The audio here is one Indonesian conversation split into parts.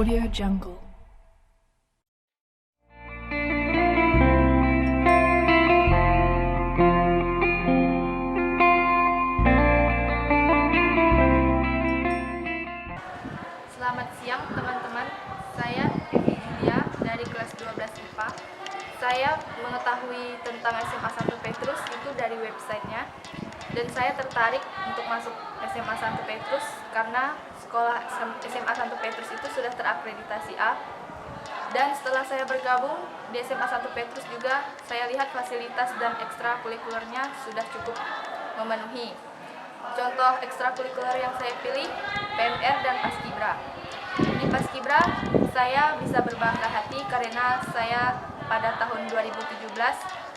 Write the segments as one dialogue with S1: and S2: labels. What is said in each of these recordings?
S1: Audio Jungle.
S2: Selamat siang teman-teman, saya Evi Julia dari kelas 12 IPA. Saya mengetahui tentang SMA 1 Petrus itu dari websitenya, dan saya tertarik untuk masuk SMA 1 Petrus karena sekolah SMA 1 Petrus itu sudah terakreditasi A. Dan setelah saya bergabung di SMA 1 Petrus juga, saya lihat fasilitas dan ekstrakurikulernya sudah cukup memenuhi. Contoh ekstrakurikuler yang saya pilih, PMR dan Paskibra. Di Paskibra, saya bisa berbangga hati karena saya pada tahun 2017,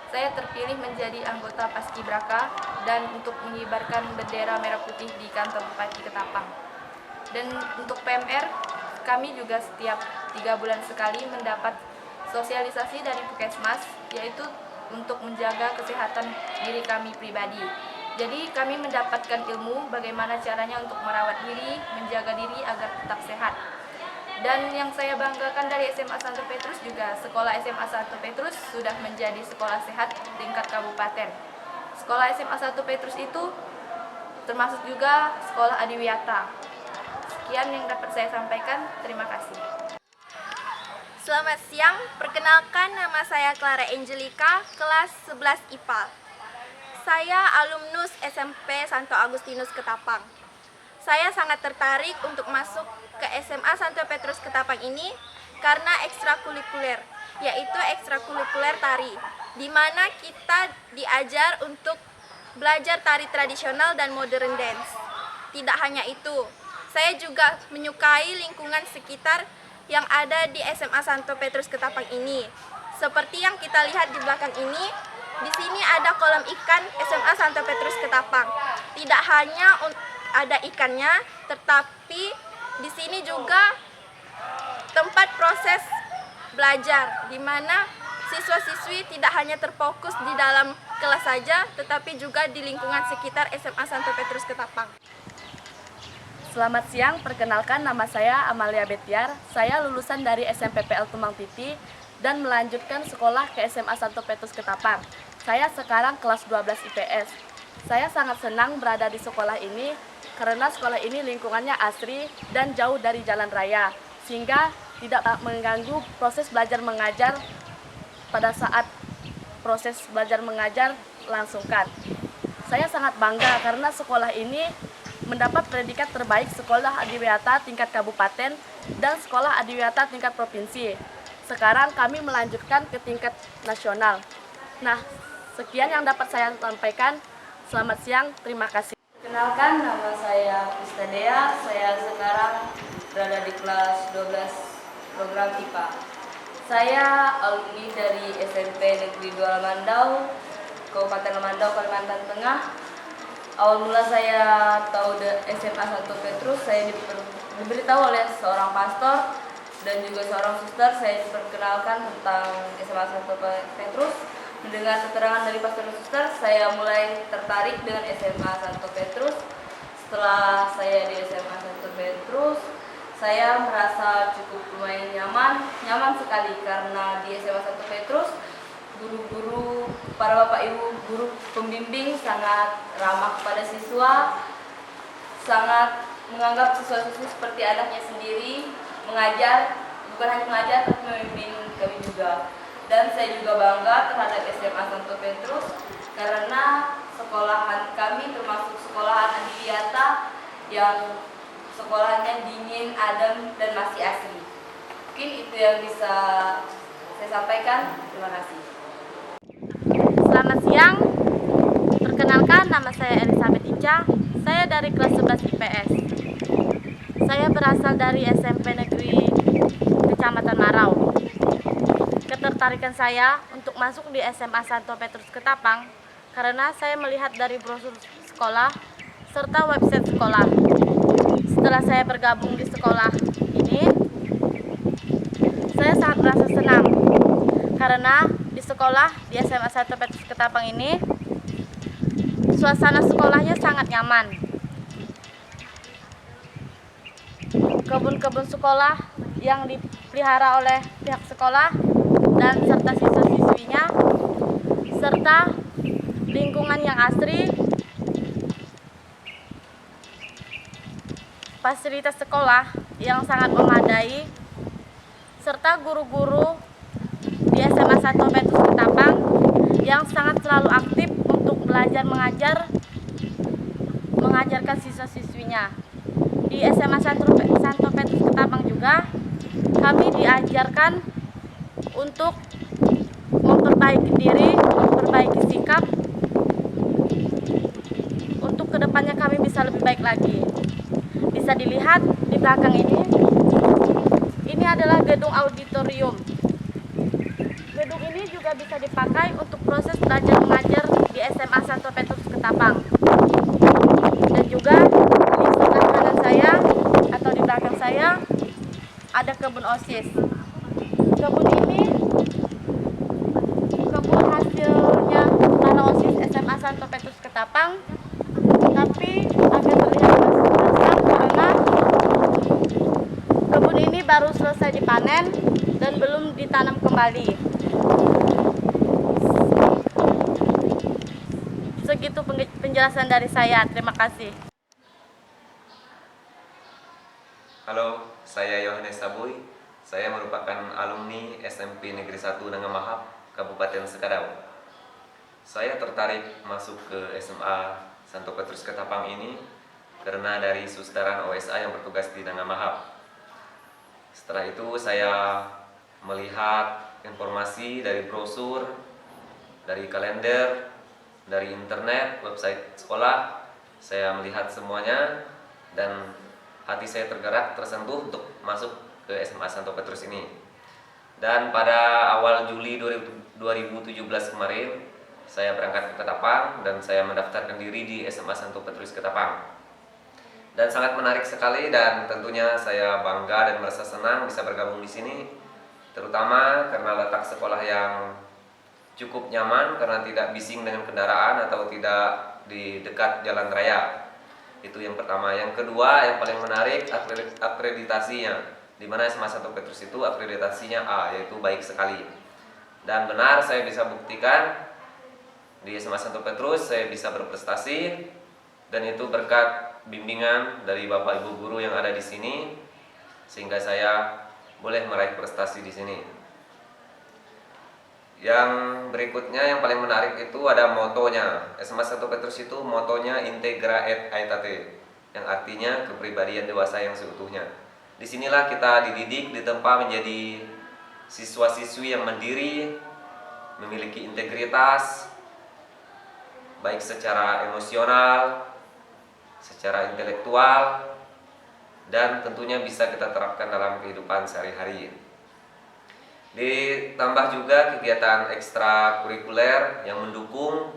S2: saya terpilih menjadi anggota Paskibraka dan untuk mengibarkan bendera merah putih di kantor Bupati Ketapang. Dan untuk PMR, kami juga setiap 3 bulan sekali mendapat sosialisasi dari Puskesmas, yaitu untuk menjaga kesehatan diri kami pribadi. Jadi kami mendapatkan ilmu bagaimana caranya untuk merawat diri, menjaga diri agar tetap sehat. Dan yang saya banggakan dari SMA 1 Petrus juga, sekolah SMA 1 Petrus sudah menjadi sekolah sehat tingkat kabupaten. Sekolah SMA 1 Petrus itu termasuk juga sekolah adiwiyata. Sekian yang dapat saya sampaikan, terima kasih.
S3: Selamat siang, perkenalkan nama saya Clara Angelika, kelas 11 IPA. Saya alumnus SMP Santo Agustinus Ketapang. Saya sangat tertarik untuk masuk ke SMA Santo Petrus Ketapang ini karena ekstrakurikuler, yaitu ekstrakurikuler tari, di mana kita diajar untuk belajar tari tradisional dan modern dance. Tidak hanya itu, saya juga menyukai lingkungan sekitar yang ada di SMA Santo Petrus Ketapang ini. Seperti yang kita lihat di belakang ini, di sini ada kolam ikan SMA Santo Petrus Ketapang. Tidak hanya ada ikannya, tetapi di sini juga tempat proses belajar, di mana siswa-siswi tidak hanya terfokus di dalam kelas saja, tetapi juga di lingkungan sekitar SMA Santo Petrus Ketapang.
S4: Selamat siang, perkenalkan nama saya Amalia Betiar. Saya lulusan dari SMPPL Tumbang Titi dan melanjutkan sekolah ke SMA Santo Petrus Ketapang. Saya sekarang kelas 12 IPS. Saya sangat senang berada di sekolah ini karena sekolah ini lingkungannya asri dan jauh dari jalan raya, sehingga tidak mengganggu proses belajar mengajar pada saat proses belajar mengajar langsungkan. Saya sangat bangga karena sekolah ini mendapat predikat terbaik sekolah adiwiyata tingkat kabupaten dan sekolah adiwiyata tingkat provinsi. Sekarang kami melanjutkan ke tingkat nasional. Nah, sekian yang dapat saya sampaikan. Selamat siang, terima kasih.
S5: Kenalkan, nama saya Kristadea. Saya sekarang berada di kelas 12 program IPA. Saya alumni dari SMP Negeri 2 Lamandau, Kabupaten Lamandau, Kalimantan Tengah. Awal mula saya tahu SMA 1 Petrus, saya diberitahu oleh seorang pastor dan juga seorang suster. Saya diperkenalkan tentang SMA 1 Petrus. Mendengar keterangan dari pastor dan suster, saya mulai tertarik dengan SMA 1 Petrus. Setelah saya di SMA 1 Petrus, saya merasa cukup lumayan nyaman sekali karena di SMA 1 Petrus guru-guru, para bapak ibu guru pembimbing sangat ramah kepada siswa, sangat menganggap siswa-siswi seperti anaknya sendiri, mengajar, bukan hanya mengajar tapi membimbing kami juga. Dan saya juga bangga terhadap SMA Santo Petrus karena sekolahan kami termasuk sekolahan adiwiyata yang sekolahnya dingin, adem, dan masih asri. Mungkin itu yang bisa saya sampaikan. Terima kasih.
S3: Selamat siang, perkenalkan nama saya Elizabeth Ica. Saya dari kelas 11 IPS. Saya berasal dari SMP Negeri Kecamatan Marau. Ketertarikan saya untuk masuk di SMA Santo Petrus Ketapang karena saya melihat dari brosur sekolah serta website sekolah. Setelah saya bergabung di sekolah ini, saya sangat merasa senang karena di sekolah di SMA Santo Petrus Ketapang ini suasana sekolahnya sangat nyaman. Kebun-kebun sekolah
S4: yang dipelihara oleh pihak sekolah dan serta siswa-siswinya, serta lingkungan yang asri, fasilitas sekolah yang sangat memadai, serta guru-guru di SMA 1 Petrus Ketapang yang sangat selalu aktif untuk belajar mengajarkan siswa-siswinya. Di SMA 1 Petrus Ketapang juga kami diajarkan untuk memperbaiki diri, memperbaiki sikap, untuk kedepannya kami bisa lebih baik lagi. Bisa dilihat di belakang ini adalah gedung auditorium. Gedung ini juga bisa dipakai untuk proses belajar mengajar di SMA 1 Petrus Ketapang. Dan juga di sebelah kanan saya atau di belakang saya ada kebun OSIS. Kebun ini kebun hasilnya tanah OSIS SMA 1 Petrus Ketapang, tapi agak terlihat basah karena kebun ini baru selesai dipanen dan belum ditanam kembali. Segitu penjelasan dari saya. Terima kasih.
S1: Halo, saya Yohanes Sabuy. Saya merupakan alumni SMP Negeri 1 Nangamahap, Kabupaten Sekadau. Saya tertarik masuk ke SMA Santo Petrus Ketapang ini karena dari susteran OSA yang bertugas di Nangamahap. Setelah itu saya melihat informasi dari brosur, dari kalender, dari internet, website sekolah. Saya melihat semuanya dan hati saya tergerak, tersentuh untuk masuk ke SMA Santo Petrus ini. Dan pada awal Juli 2017 kemarin, saya berangkat ke Ketapang dan saya mendaftarkan diri di SMA Santo Petrus Ketapang. Dan sangat menarik sekali dan tentunya saya bangga dan merasa senang bisa bergabung di sini, terutama karena letak sekolah yang cukup nyaman karena tidak bising dengan kendaraan atau tidak di dekat jalan raya. Itu yang pertama. Yang kedua, yang paling menarik, akreditasinya, di mana SMA Santo Petrus itu akreditasinya A, yaitu baik sekali. Dan benar saya bisa buktikan di SMA Santo Petrus saya bisa berprestasi, dan itu berkat bimbingan dari Bapak Ibu guru yang ada di sini sehingga saya boleh meraih prestasi di sini. Yang berikutnya yang paling menarik itu ada motonya. SMA Santo Petrus itu motonya Integra et Aetate, yang artinya kepribadian dewasa yang seutuhnya. Disinilah kita dididik, ditempa menjadi siswa-siswi yang mandiri, memiliki integritas, baik secara emosional, secara intelektual, dan tentunya bisa kita terapkan dalam kehidupan sehari-hari. Ditambah juga kegiatan ekstrakurikuler yang mendukung.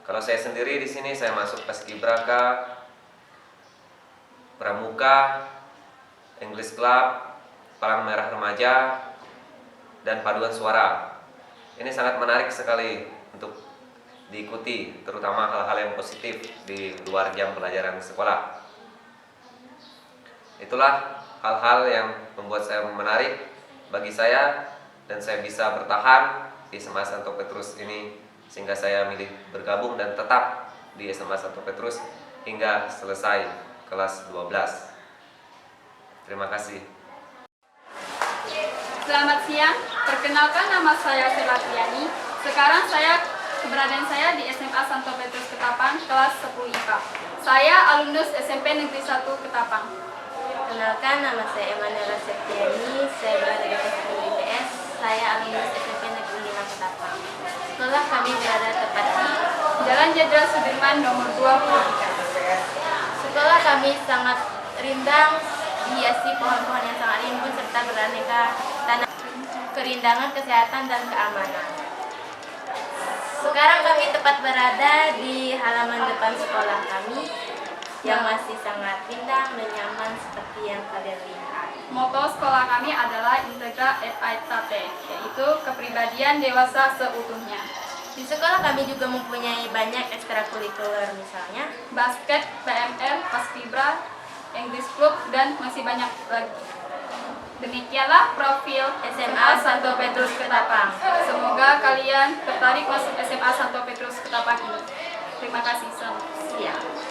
S1: Kalau saya sendiri di sini saya masuk Paskibraka, Pramuka, English Club, Palang Merah Remaja, dan Paduan Suara. Ini sangat menarik sekali untuk diikuti, terutama hal-hal yang positif di luar jam pelajaran sekolah. Itulah hal-hal yang membuat saya menarik bagi saya, dan saya bisa bertahan di SMA Santo Petrus ini sehingga saya milih bergabung dan tetap di SMA Santo Petrus hingga selesai kelas 12. Terima kasih.
S2: Selamat siang, perkenalkan nama saya Selatriani. Sekarang keberadaan saya di SMA Santo Petrus Ketapang, kelas 10 IPA. Saya alumnus SMP Negeri 1 Ketapang.
S6: Kenalkan, nama saya Emanuela Septiani, saya berada di kelas 10 IPS, saya alumnus SMP Negeri 5 Ketapang. Sekolah kami berada tepat di
S2: Jalan Jenderal Sudirman nomor 23.
S6: Sekolah kami sangat rindang, dihiasi pohon-pohon yang sangat rimbun serta beraneka tanah, kerindangan, kesehatan, dan keamanan. Sekarang kami tepat berada di halaman depan sekolah kami yang masih sangat rindang dan nyaman seperti yang kalian lihat.
S2: Moto sekolah kami adalah Integra et Aetate, yaitu kepribadian dewasa seutuhnya.
S6: Di sekolah kami juga mempunyai banyak ekstrakurikuler, misalnya
S2: Basket, PMR, Paskibra, English Club, dan masih banyak lagi. Demikianlah profil
S6: SMA Santo Petrus Ketapang.
S2: Semoga kalian tertarik masuk SMA Santo Petrus Ketapang ini. Terima kasih. Selamat.
S6: Siap.